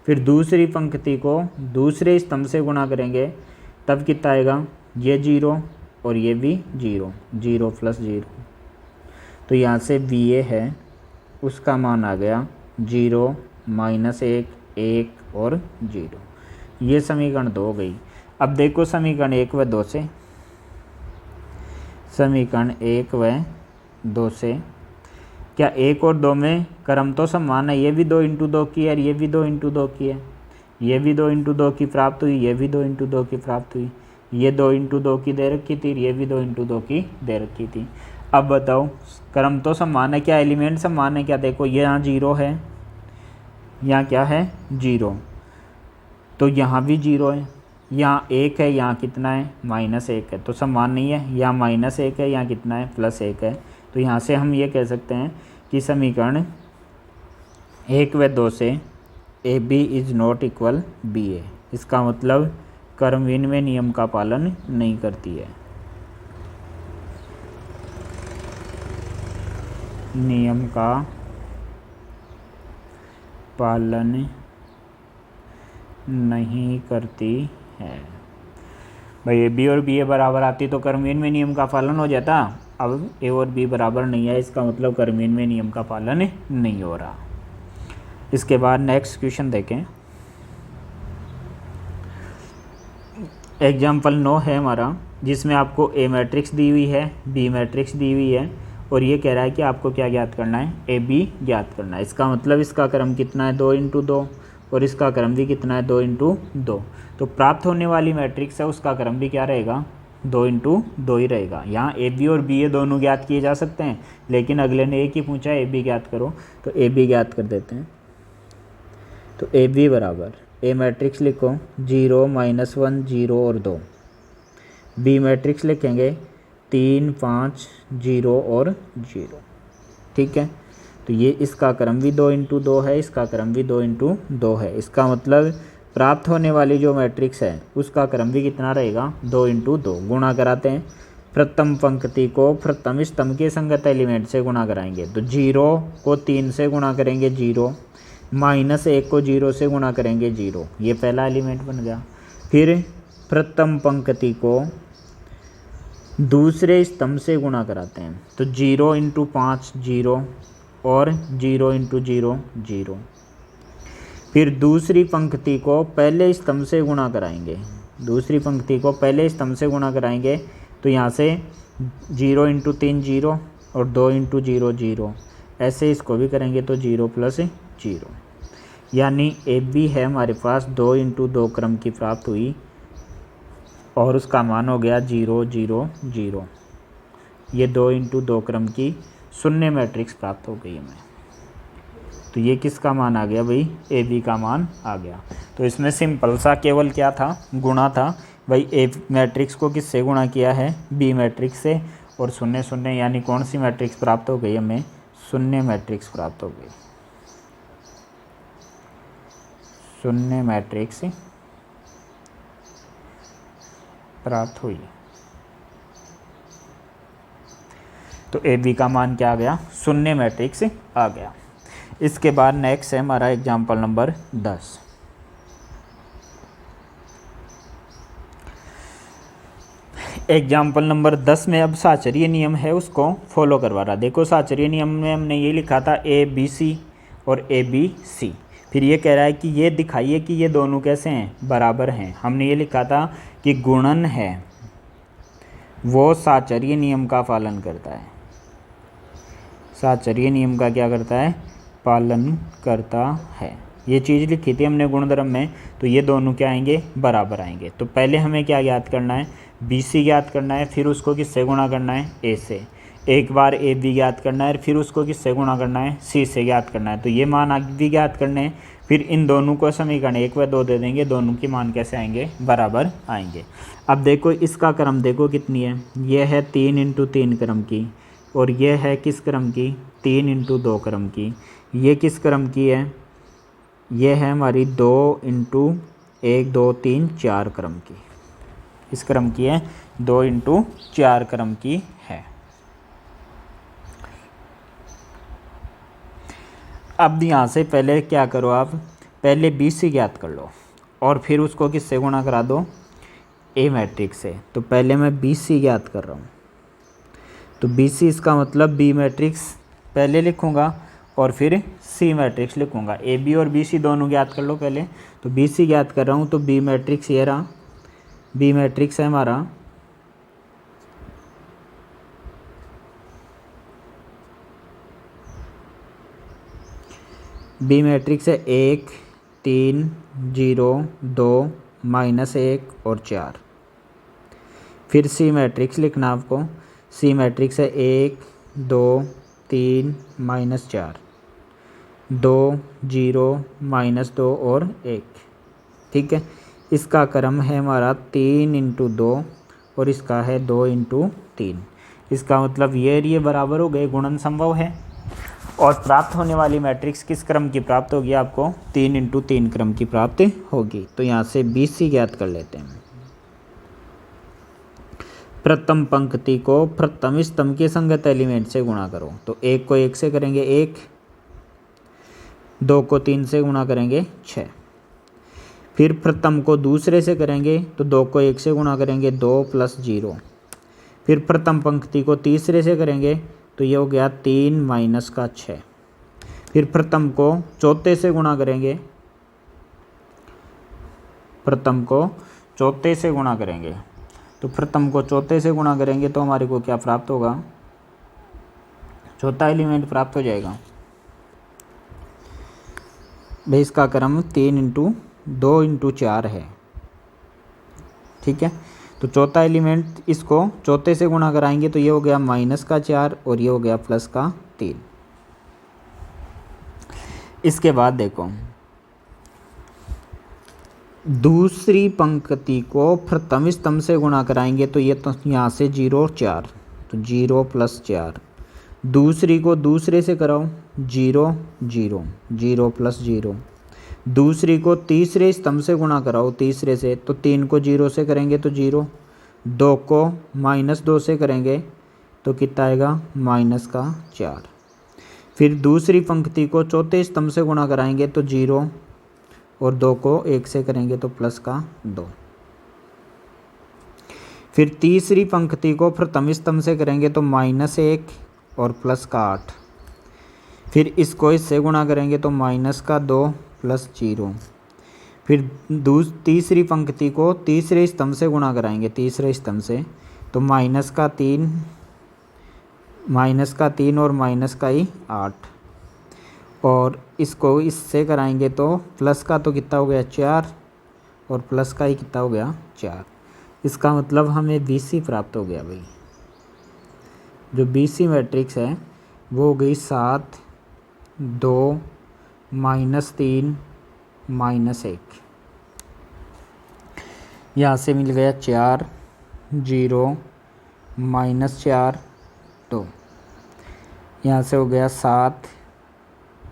फिर दूसरी पंक्ति को दूसरे स्तंभ से गुणा करेंगे तब कितना आएगा, ये 0 और ये भी 0, 0 + 0। तो यहाँ से बी ए है, उसका मान आ गया 0 -1 1 और 0। ये समीकरण 2 हो गई। अब देखो समीकरण 1 व 2 से, समीकरण 1 व 2 से क्या 1 और 2 में क्रम तो समान है, ये भी 2 इंटू 2 की है और ये भी 2 इंटू 2 की है, ये भी 2 इंटू 2 की प्राप्त हुई, ये भी 2 इंटू 2 की प्राप्त हुई, ये 2 इंटू 2 की दे रखी थी, ये भी 2 इंटू 2 की दे रखी थी। अब बताओ क्रम तो समान है, क्या एलिमेंट समान है क्या, देखो ये यहाँ 0 है, यहाँ क्या है 0, तो यहाँ भी 0 है, यहाँ 1 है, यहाँ कितना है -1 है, तो समान नहीं है, यहाँ -1 है, यहाँ कितना है +1 है। तो यहाँ से हम ये कह सकते हैं कि समीकरण 1 व 2 से A B is not equal B A. इसका मतलब क्रम विनिमय नियम का पालन नहीं करती है, नियम का पालन नहीं करती है। भाई ए बी और बी ए बराबर आती तो क्रमविन में नियम का पालन हो जाता, अब ए और बी बराबर नहीं है, इसका मतलब क्रमविन में नियम का पालन नहीं हो रहा। इसके बाद नेक्स्ट क्वेश्चन देखें। एग्जाम्पल 9 है हमारा, जिसमें आपको ए मैट्रिक्स दी हुई है, बी मैट्रिक्स दी हुई है और ये कह रहा है कि आपको क्या ज्ञात करना है, ए बी ज्ञात करना है। इसका मतलब इसका क्रम कितना है 2 इंटू 2 और इसका क्रम भी कितना है 2 इंटू 2। तो प्राप्त होने वाली मैट्रिक्स है उसका क्रम भी क्या रहेगा 2 इंटू 2 ही रहेगा। यहाँ ए बी और बी ए दोनों ज्ञात किए जा सकते हैं, लेकिन अगले ने एक ही पूछा ए बी ज्ञात करो, तो ए बी ज्ञात कर देते हैं। तो ए बी बराबर ए मैट्रिक्स लिखो 0 -1 0 और 2, बी मैट्रिक्स लिखेंगे 3 5 0 और 0। ठीक है, तो ये इसका क्रम भी 2 इंटू 2 है, इसका क्रम भी 2 इंटू 2 है। इसका मतलब प्राप्त होने वाली जो मैट्रिक्स है उसका क्रम भी कितना रहेगा 2 इंटू 2। गुणा कराते हैं, प्रथम पंक्ति को प्रथम स्तंभ के संगत एलिमेंट से गुणा कराएंगे। तो 0 को 3 से गुणा करेंगे 0, -1 को 0 से गुणा करेंगे 0, ये पहला एलिमेंट बन गया। फिर प्रथम पंक्ति को दूसरे स्तंभ से गुणा कराते हैं, तो 0 इंटू 5 0 और 0 इंटू 0 0। फिर दूसरी पंक्ति को पहले स्तंभ से गुणा कराएंगे, दूसरी पंक्ति को पहले स्तंभ से गुणा कराएंगे, तो यहाँ से 0 इंटू 3 0 और 2 इंटू 0 0, ऐसे इसको भी करेंगे तो 0 + 0, यानी ए बी है हमारे पास 2 इंटू 2 क्रम की प्राप्त हुई और उसका मान हो गया 0 0 0। ये 2 इंटू 2 क्रम की शून्य मैट्रिक्स प्राप्त हो गई हमें। तो ये किसका मान आ गया भाई, ए बी का मान आ गया। तो इसमें सिंपल सा केवल क्या था, गुणा था भाई। ए मैट्रिक्स को किससे गुणा किया है, बी मैट्रिक्स से, और 0 0, यानी कौन सी मैट्रिक्स प्राप्त हो गई हमें, शून्य मैट्रिक्स प्राप्त हो गई, शून्य मैट्रिक्स प्राप्त हुई। तो ए बी का मान क्या आ गया, शून्य मैट्रिक्स आ गया। इसके बाद नेक्स्ट है हमारा एग्जाम्पल नंबर 10। एग्जाम्पल नंबर 10 में अब साचर्य नियम है उसको फॉलो करवा रहा। देखो साचर्य नियम में हमने ये लिखा था ए बी सी और ए बी सी। फिर ये कह रहा है कि ये दिखाइए कि ये दोनों कैसे हैं, बराबर हैं। हमने ये लिखा था कि गुणन है वो साचर्य नियम का पालन करता है, साचर्य नियम का क्या करता है, पालन करता है। ये चीज़ लिखी थी हमने गुणधर्म में, तो ये दोनों क्या आएंगे, बराबर आएंगे। तो पहले हमें क्या ज्ञात करना है, बी सी ज्ञात करना है, फिर उसको किससे गुणा करना है, ए से। एक बार ए बी ज्ञात करना है, फिर उसको किससे गुणा करना है, सी से ज्ञात करना है। तो ये मान आगे भी ज्ञात करने हैं, फिर इन दोनों को समीकरण 1 व 2 दे देंगे, दोनों के मान कैसे आएंगे, बराबर आएंगे। अब देखो इसका क्रम देखो कितनी है, ये है 3 इंटू 3 क्रम की, और ये है किस क्रम की, 3 इंटू 2 क्रम की। ये किस क्रम की है, ये है हमारी 2 इंटू 1 2 3 4 क्रम की, इस क्रम की है, 2 इंटू 4 क्रम की है। अब यहाँ से पहले क्या करो आप, पहले बी सी ज्ञात कर लो और फिर उसको किससे गुणा करा दो, ए मैट्रिक्स से। तो पहले मैं बी सी ज्ञात कर रहा हूँ, तो बी सी इसका मतलब बी मैट्रिक्स पहले लिखूँगा और फिर सी मैट्रिक्स लिखूँगा। ए बी और बी सी दोनों ज्ञात कर लो पहले। तो बी सी ज्ञात कर रहा हूँ, तो बी मैट्रिक्स ये रहा, बी मैट्रिक्स है हमारा बी मैट्रिक्स है 1 3 0 2 -1 और 4। फिर सी मैट्रिक्स लिखना आपको, सी मैट्रिक्स है 1 2 3 -4 2 0 -2 और 1। ठीक है, इसका क्रम है हमारा 3 इंटू 2 और इसका है 2 इंटू 3। इसका मतलब ये बराबर हो गए, गुणन संभव है। और प्राप्त होने वाली मैट्रिक्स किस क्रम की प्राप्त होगी आपको, 3 इंटू 3 क्रम की प्राप्त होगी। तो यहाँ से बी सी ज्ञात कर लेते हैं। प्रथम पंक्ति को प्रथम स्तंभ के संगत एलिमेंट से गुणा करो। तो 1 को 1 से करेंगे 1, 2 को 3 से गुणा करेंगे 6। फिर प्रथम को दूसरे से करेंगे तो 2 को 1 से गुणा करेंगे 2 + 0। फिर प्रथम पंक्ति को तीसरे से करेंगे तो ये हो गया 3 - 6। फिर प्रथम को चौथे से गुणा करेंगे, प्रथम को चौथे से गुणा करेंगे, तो प्रथम को चौथे से गुणा करेंगे तो हमारे को क्या प्राप्त होगा, चौथा एलिमेंट प्राप्त हो जाएगा। भाई इसका क्रम 3 × 2 × 4 है, ठीक है। तो चौथा एलिमेंट इसको चौथे से गुणा कराएंगे तो ये हो गया -4 और ये हो गया +3। इसके बाद देखो दूसरी पंक्ति को प्रथम स्तंभ से गुणा कराएंगे तो ये तो यहाँ से 0 और 4, तो 0 + 4। दूसरी को दूसरे से कराओ 0 0 0 + 0। दूसरी को तीसरे स्तंभ से गुणा कराओ तीसरे से, तो 3 को 0 से करेंगे तो 0, 2 को -2 से करेंगे तो कितना आएगा -4। फिर दूसरी पंक्ति को चौथे स्तंभ से गुणा कराएंगे तो 0 और 2 को 1 से करेंगे तो +2। फिर तीसरी पंक्ति को प्रथम स्तंभ से करेंगे तो -1 और +8। फिर इसको इससे गुणा करेंगे तो -2 + 0। फिर तीसरी पंक्ति को तीसरे स्तंभ से गुणा कराएंगे तीसरे स्तंभ से तो -3 और -8। और इसको इससे कराएंगे तो प्लस का तो कितना हो गया 4 और प्लस का ही कितना हो गया 4। इसका मतलब हमें BC प्राप्त हो गया भाई। जो BC मैट्रिक्स है वो हो गई 7 2 -3 -1। यहाँ से मिल गया 4 0 -4 2। यहाँ से हो गया 7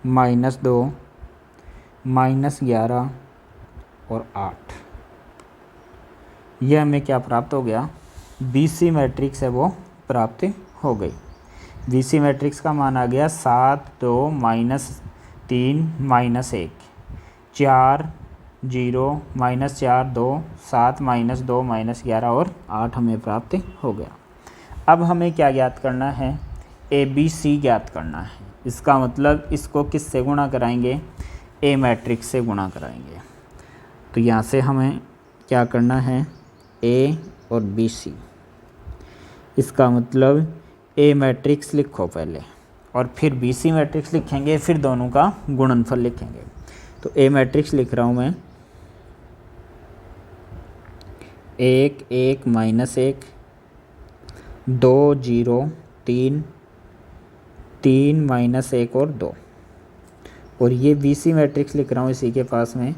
-2 -11 और 8। यह हमें क्या प्राप्त हो गया, BC मैट्रिक्स है वो प्राप्त हो गई। BC मैट्रिक्स का मान आ गया 7 2 -3 -1 4 0 -4 2 7 -2 -11 और 8 हमें प्राप्त हो गया। अब हमें क्या ज्ञात करना है, ABC ज्ञात करना है। इसका मतलब इसको किससे गुणा कराएंगे, A मैट्रिक्स से गुणा कराएंगे। तो यहाँ से हमें क्या करना है, A और BC। इसका मतलब A मैट्रिक्स लिखो पहले और फिर BC मैट्रिक्स लिखेंगे, फिर दोनों का गुणनफल लिखेंगे। तो A मैट्रिक्स लिख रहा हूँ मैं 1 1 -1 2 0 3 3 -1 और 2। और ये BC मैट्रिक्स लिख रहा हूँ इसी के पास में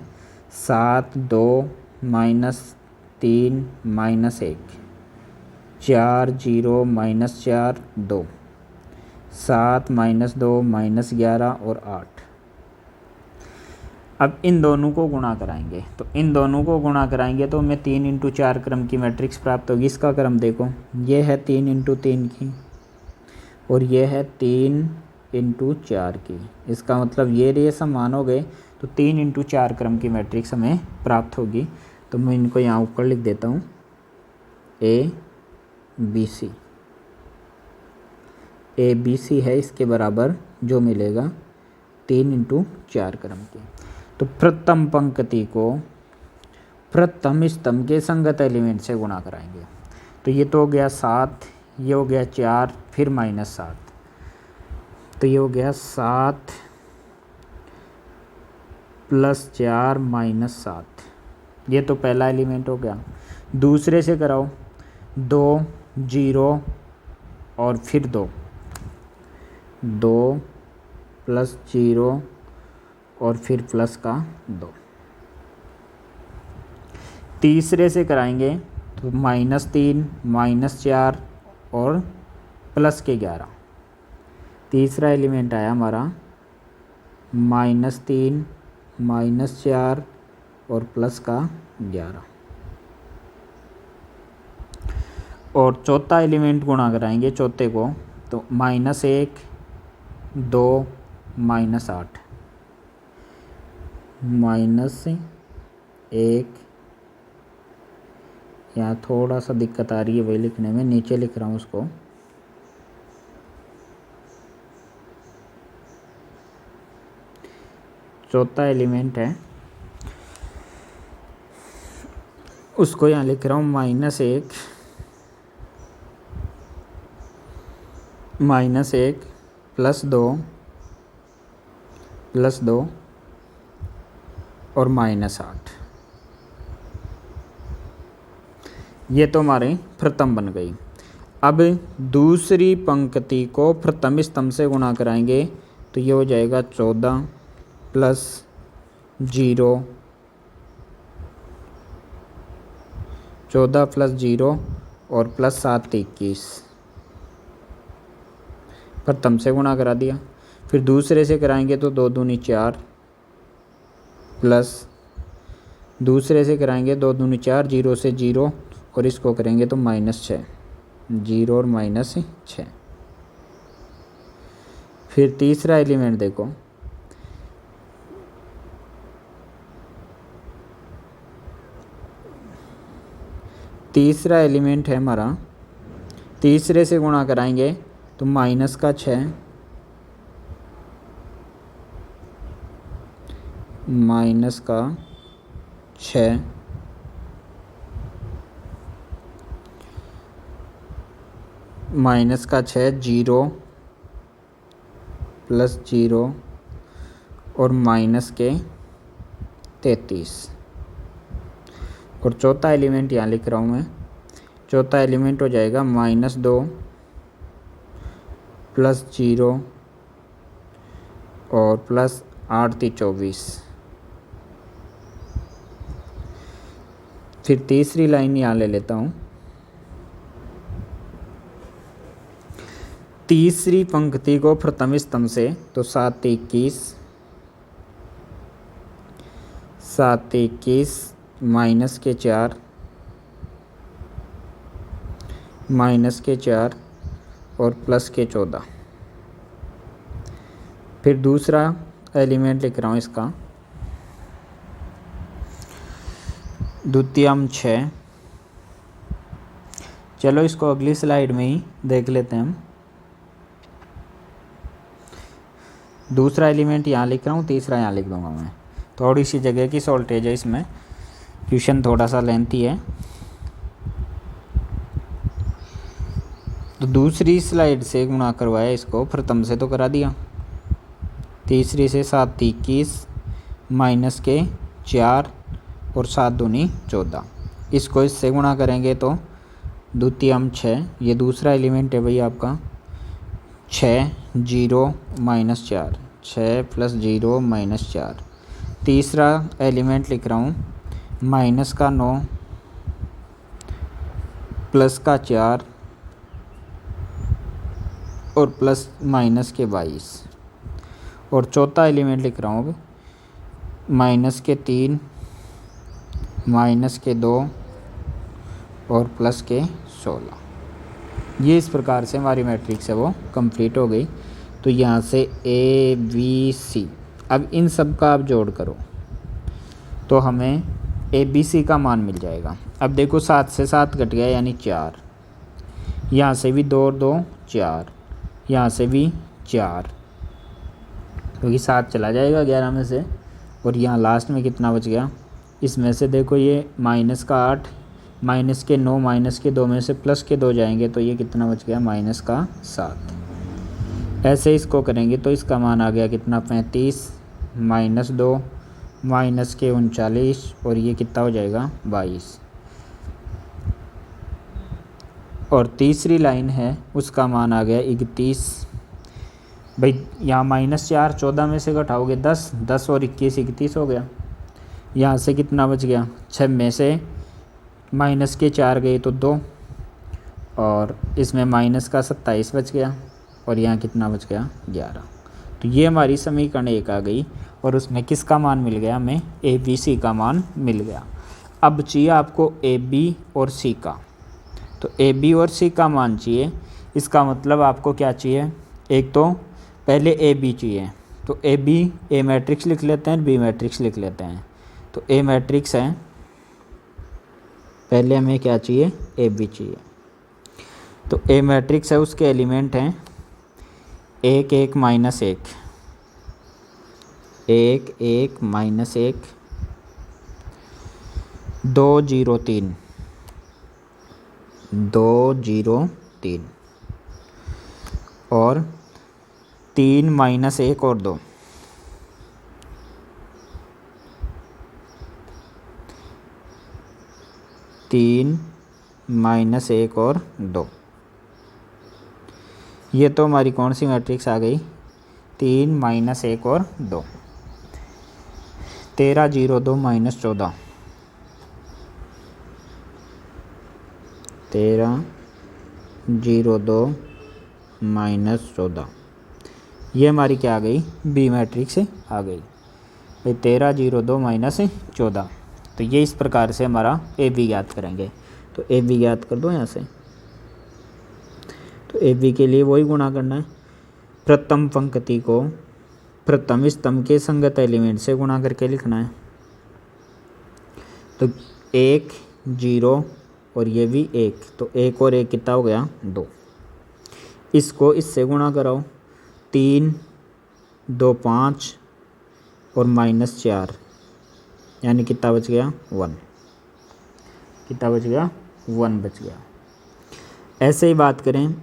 7 2 -3 -1 4 0 -4 2 7 -2 -11 और 8। अब इन दोनों को गुणा कराएंगे, तो इन दोनों को गुणा कराएंगे तो हमें 3 × 4 क्रम की मैट्रिक्स प्राप्त होगी। इसका क्रम देखो, ये है 3 × 3 की और ये है 3 × 4 की। इसका मतलब ये समान हो गए, तो 3 × 4 क्रम की मैट्रिक्स हमें प्राप्त होगी। तो मैं इनको यहाँ ऊपर लिख देता हूँ ABC। ABC है इसके बराबर जो मिलेगा 3 × 4 क्रम की। तो प्रथम पंक्ति को प्रथम स्तंभ के संगत एलिमेंट से गुणा कराएंगे। तो ये तो हो गया 7, ये हो गया 4 फिर -7, तो ये हो गया 7 + 4 -7। ये तो पहला एलिमेंट हो गया। दूसरे से कराओ 2 0 और फिर 2 + 0 और फिर प्लस का 2। तीसरे से कराएंगे तो -3 -4 और प्लस के 11। तीसरा एलिमेंट आया हमारा -3 -4 और प्लस का 11। और चौथा एलिमेंट गुणा कराएंगे चौथे को, तो -1 2 -8 -1। यहाँ थोड़ा सा दिक्कत आ रही है वही लिखने में, नीचे लिख रहा हूँ उसको। चौथा एलिमेंट है उसको यहाँ लिख रहा हूँ -1 -1 +2 +2 और -8। ये तो हमारी प्रथम बन गई। अब दूसरी पंक्ति को प्रथम स्तंभ से गुणा कराएंगे तो ये हो जाएगा 14 प्लस 0, 14 प्लस 0 और प्लस 7 21। प्रथम से गुणा करा दिया। फिर दूसरे से कराएंगे तो 2 दूनी 4 प्लस दूसरे से कराएंगे 2 दूनी 4, 0 से 0 और इसको करेंगे तो -6, 0 और -6। फिर तीसरा एलिमेंट देखो, तीसरा एलिमेंट है हमारा, तीसरे से गुणा कराएंगे तो -6, -6 0 प्लस 0 और -33। और चौथा एलिमेंट यहाँ लिख रहा हूँ मैं। चौथा एलिमेंट हो जाएगा -2 प्लस 0 और प्लस 8 × 24। फिर तीसरी लाइन यहाँ ले लेता हूँ। तीसरी पंक्ति को प्रथम स्तंभ से तो 7 21, 7 21 -4, -4 और प्लस के 14। फिर दूसरा एलिमेंट लिख रहा हूँ इसका, द्वितीयम 6। चलो इसको अगली स्लाइड में ही देख लेते हैं हम। दूसरा एलिमेंट यहाँ लिख रहा हूँ, तीसरा यहाँ लिख दूँगा मैं। थोड़ी सी जगह की शॉर्टेज है इसमें, क्वेश्चन थोड़ा सा लेंथी है। तो दूसरी स्लाइड से गुणा करवाया इसको, प्रथम से तो करा दिया। तीसरी से 7 21 -4 और 7 दूनी 14। इसको इससे गुणा करेंगे तो द्वितीयम 6, ये दूसरा एलिमेंट है भाई आपका। 6 0 -4, 6 प्लस 0 -4। तीसरा एलिमेंट लिख रहा हूँ, -9 प्लस का 4 और प्लस -22। और चौथा एलिमेंट लिख रहा हूँ अब, -3 -2 और प्लस के 16। ये इस प्रकार से हमारी मैट्रिक्स है वो कंप्लीट हो गई। तो यहाँ से A B C, अब इन सब का आप जोड़ करो तो हमें A B C का मान मिल जाएगा। अब देखो 7 से 7 घट गया यानी 4, यहाँ से भी 2 और 2 4, यहाँ से भी 4, क्योंकि 7 चला जाएगा 11 में से। और यहाँ लास्ट में कितना बच गया, इसमें से देखो ये -8, -9, -2 में से प्लस के 2 जाएंगे तो ये कितना बच गया, -7। ऐसे इसको करेंगे तो इसका मान आ गया कितना, 35, -2 -39 और ये कितना हो जाएगा, 22। और तीसरी लाइन है उसका मान आ गया 31। भाई यहाँ -4 14 में से घटाओगे 10, 10 और 21 31 हो गया। यहाँ से कितना बच गया, 6 में से -4 गए तो 2 और इसमें -27 बच गया और यहाँ कितना बच गया, 11। तो ये हमारी समीकरण 1 आ गई और उसमें किसका मान मिल गया, हमें A B C का मान मिल गया। अब चाहिए आपको A B और C का, तो A B और C का मान चाहिए। इसका मतलब आपको क्या चाहिए, एक तो पहले A B चाहिए, तो A B A मैट्रिक्स लिख लेते हैं, B मैट्रिक्स लिख लेते हैं। तो A मैट्रिक्स है, पहले हमें क्या चाहिए, A B चाहिए। तो A मैट्रिक्स है, उसके एलिमेंट हैं 1 1 -1, 1 1 -1, 2 0 3, 2 0 3 और 3 -1 और 2। 3 माइनस 1 और 2। ये तो हमारी कौन सी मैट्रिक्स आ गई, 3 माइनस 1 और 2। 13 0 2 माइनस 14, 13 0 2 माइनस 14। ये हमारी क्या आ गई, बी मैट्रिक्स आ गई भाई, 13 0 2 माइनस 14। तो ये इस प्रकार से हमारा ए बी ज्ञात करेंगे। तो ए बी ज्ञात कर दो यहाँ से। तो ए बी के लिए वही गुणा करना है, प्रथम पंक्ति को प्रथम स्तंभ के संगत एलिमेंट से गुणा करके लिखना है। तो 1 0 और ये भी 1, तो 1 और 1 कितना हो गया, 2। इसको इससे गुणा कराओ, 3 2 5 और माइनस 4, यानी कितना बच गया, 1। कितना बच गया, 1 बच गया। ऐसे ही बात करें,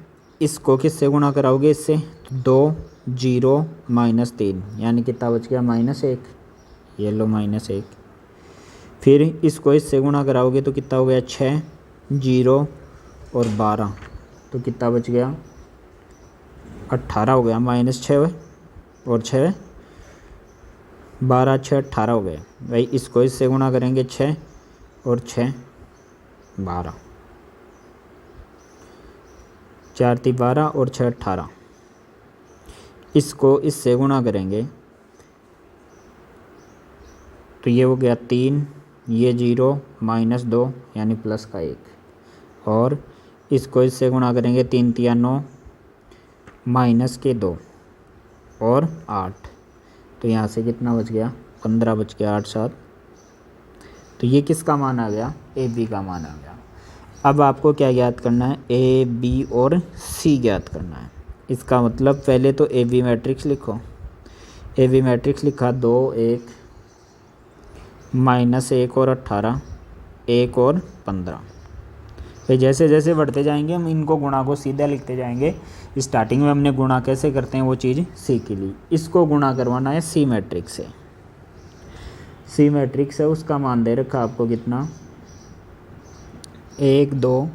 इसको किससे गुणा कराओगे, इससे, तो 2 0 माइनस 3, यानी कितना बच गया, -1। ये लो -1। फिर इसको इससे गुणा कराओगे तो कितना हो गया, 6 0 और 12, तो कितना बच गया, 18 हो गया। -6 और 6 12 6 18 हो गए भाई। इसको इससे गुणा करेंगे, 6 और 6 12, 4 3 12 और 6 18। इसको इससे गुणा करेंगे तो ये हो गया 3, ये 0 -2 यानी प्लस का 1, और इसको इससे गुणा करेंगे, 3 3 9 माइनस के 2 और 8, तो यहाँ से कितना बच गया, 15 बच गया, 8 7। तो ये किसका मान आ गया, ए बी का मान आ गया। अब आपको क्या ज्ञात करना है, ए बी और सी ज्ञात करना है। इसका मतलब पहले तो ए बी मैट्रिक्स लिखो। ए बी मैट्रिक्स लिखा, 2 1 -1 और 18, 1 और 15। फिर जैसे जैसे बढ़ते जाएंगे हम इनको गुणा को सीधा लिखते जाएंगे। स्टार्टिंग में हमने गुणा कैसे करते हैं वो चीज़ सीख ली। इसको गुणा करवाना है सी मैट्रिक्स से। सी मैट्रिक्स है, उसका मान दे रखा आपको कितना, 1 2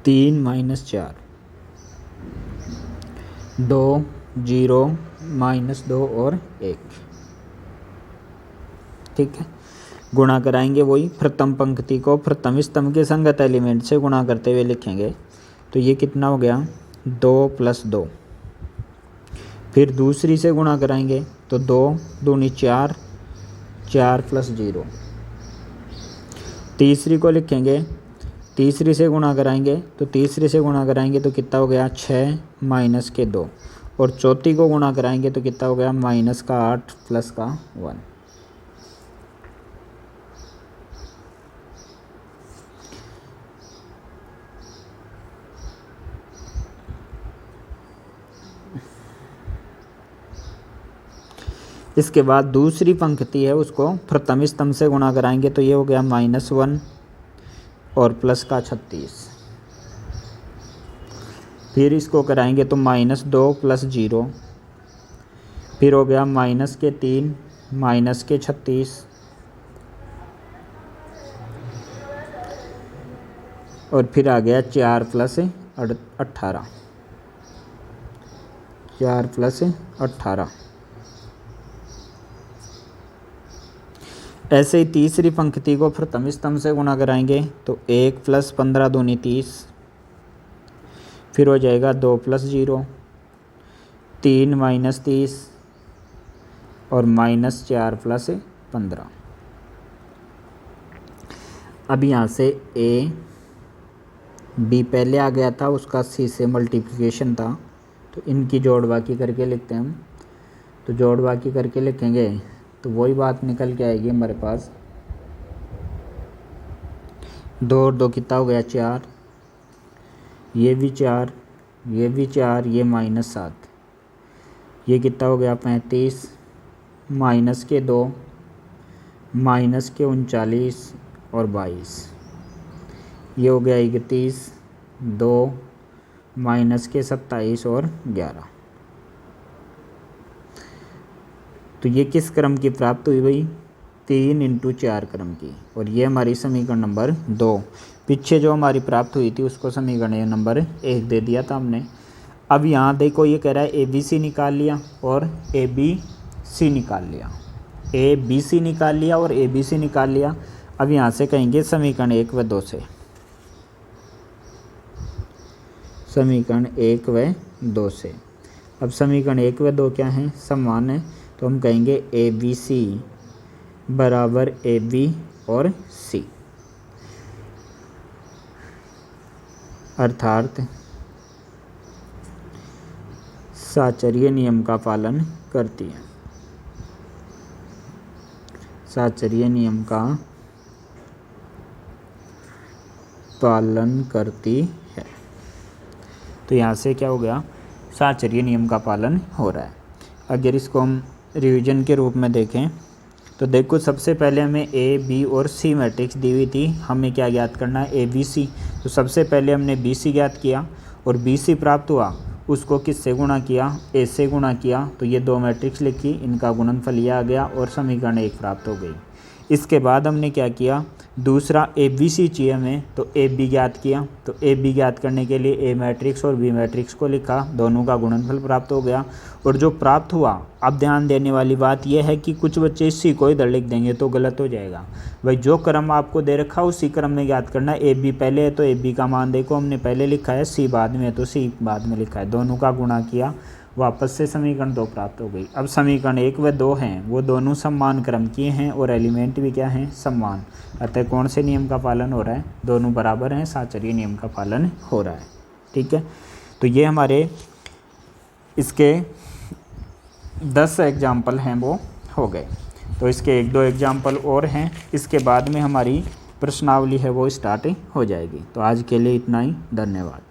3 -4, 2 0 -2 और 1। ठीक है, गुणा कराएंगे वही प्रथम पंक्ति को प्रथम स्तंभ के संगत एलिमेंट से गुणा करते हुए लिखेंगे। तो ये कितना हो गया, 2 + 2। फिर दूसरी से गुणा कराएंगे तो 2 दूनी 4, 4 + 0। तीसरी को लिखेंगे, तीसरी से गुणा कराएंगे तो तीसरी से गुणा कराएंगे तो कितना हो गया, 6 - 2, और चौथी को गुणा कराएंगे तो कितना हो गया, -8 + 1। इसके बाद दूसरी पंक्ति है उसको प्रथम स्तंभ से गुणा कराएंगे तो ये हो गया -1 और प्लस का 36। फिर इसको कराएंगे तो -2 + 0, फिर हो गया -3 -36, और फिर आ गया 4 + 18, 4 + 18। ऐसे ही तीसरी पंक्ति को प्रथम स्तंभ से गुणा कराएंगे तो 1 + 15 दूनी 30, फिर हो जाएगा 2 + 0 3 - 30 और -4 + 15। अब यहाँ से ए बी पहले आ गया था, उसका सी से मल्टीप्लिकेशन था, तो इनकी जोड़ बाकी करके लिखते हैं हम। तो जोड़ बाकी करके लिखेंगे तो वही बात निकल के आएगी हमारे पास, 2 और 2 कितना हो गया, 4, ये भी 4, ये भी 4, ये -7, ये कितना हो गया, 35, -2 -39 और 22, ये हो गया 31, 2 -27 और 11। तो ये किस क्रम की प्राप्त हुई भाई, 3 इंटू 4 क्रम की, और ये हमारी समीकरण नंबर 2। पीछे जो हमारी प्राप्त हुई थी उसको समीकरण नंबर 1 दे दिया था हमने। अब यहाँ देखो ये कह रहा है ए बी सी निकाल लिया और ए बी सी निकाल लिया, ए बी सी निकाल लिया और ए बी सी निकाल लिया। अब यहाँ से कहेंगे समीकरण 1 व 2 से, समीकरण 1 व 2 से। अब समीकरण 1 व 2 क्या हैं, समान है, तो हम कहेंगे ए बी सी बराबर ए बी और सी, अर्थात साहचर्य नियम का पालन करती है, साहचर्य नियम का पालन करती है। तो यहाँ से क्या हो गया, साहचर्य नियम का पालन हो रहा है। अगर इसको हम रिवीजन के रूप में देखें तो देखो सबसे पहले हमें ए बी और सी मैट्रिक्स दी हुई थी, हमें क्या ज्ञात करना है, ए बी सी। तो सबसे पहले हमने बी सी ज्ञात किया और बी सी प्राप्त हुआ, उसको किससे गुणा किया, ए से गुणा किया, तो ये 2 मैट्रिक्स लिखी, इनका गुणनफल ये आ गया और समीकरण 1 प्राप्त हो गई। इसके बाद हमने क्या किया, दूसरा ए बी सी चाहिए हमें, तो ए बी ज्ञात किया। तो ए बी ज्ञात करने के लिए ए मैट्रिक्स और बी मैट्रिक्स को लिखा, दोनों का गुणनफल प्राप्त हो गया। और जो प्राप्त हुआ, अब ध्यान देने वाली बात यह है कि कुछ बच्चे इसी को इधर लिख देंगे तो गलत हो जाएगा। भाई जो क्रम आपको दे रखा उसी क्रम में ज्ञात करना है। ए बी पहले है तो ए बी का मान देखो हमने पहले लिखा है, सी बाद में है तो सी बाद में लिखा है, दोनों का गुणा किया, वापस से समीकरण 2 प्राप्त हो गई। अब समीकरण 1 व 2 हैं वो दोनों समान क्रम के हैं और एलिमेंट भी क्या हैं, समान। अतः कौन से नियम का पालन हो रहा है, दोनों बराबर हैं, साहचर्य नियम का पालन हो रहा है। ठीक है, तो ये हमारे इसके 10 एग्जाम्पल हैं वो हो गए। तो इसके 1-2 एग्जाम्पल और हैं, इसके बाद में हमारी प्रश्नावली है वो स्टार्ट हो जाएगी। तो आज के लिए इतना ही, धन्यवाद।